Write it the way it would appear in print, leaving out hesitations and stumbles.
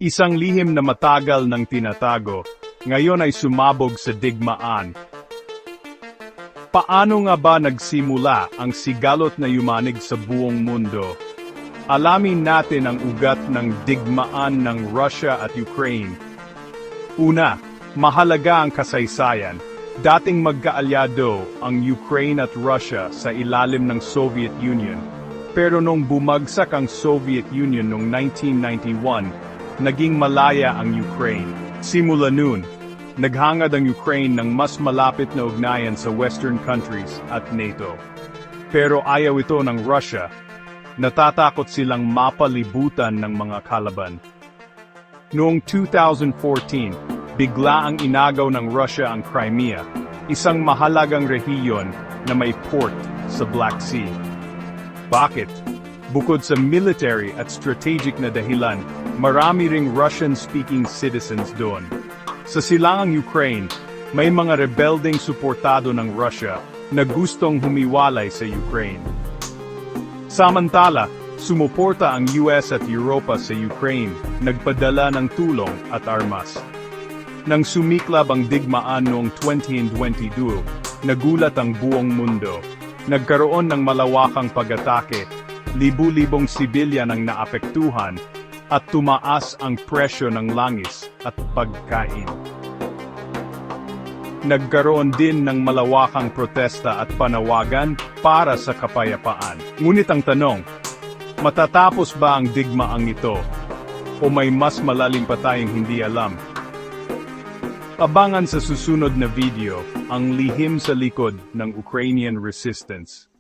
Isang lihim na matagal nang tinatago, ngayon ay sumabog sa digmaan. Paano nga ba nagsimula ang sigalot na yumanig sa buong mundo? Alamin natin ang ugat ng digmaan ng Russia at Ukraine. Una, mahalaga ang kasaysayan. Dating magkaalyado ang Ukraine at Russia sa ilalim ng Soviet Union. Pero nung bumagsak ang Soviet Union noong 1991, naging malaya ang Ukraine. Simula noon, naghangad ang Ukraine ng mas malapit na ugnayan sa Western countries at NATO. Pero ayaw ito ng Russia. Natatakot silang mapalibutan ng mga kalaban. Noong 2014, bigla ang inagaw ng Russia ang Crimea, isang mahalagang rehiyon na may port sa Black Sea. Bakit? Bukod sa military at strategic na dahilan, marami ring Russian-speaking citizens doon. Sa silangang Ukraine, may mga rebelding suportado ng Russia na gustong humiwalay sa Ukraine. Samantala, sumuporta ang US at Europa sa Ukraine, nagpadala ng tulong at armas. Nang sumiklab ang digmaan noong 2022, nagulat ang buong mundo. Nagkaroon ng malawakang pag-atake, libu-libong sibilyan ang naapektuhan, at tumaas ang presyo ng langis at pagkain. Nagkaroon din ng malawakang protesta at panawagan para sa kapayapaan. Ngunit ang tanong, matatapos ba ang digmaang ito? O may mas malalim pa tayong hindi alam? Abangan sa susunod na video ang lihim sa likod ng Ukrainian resistance.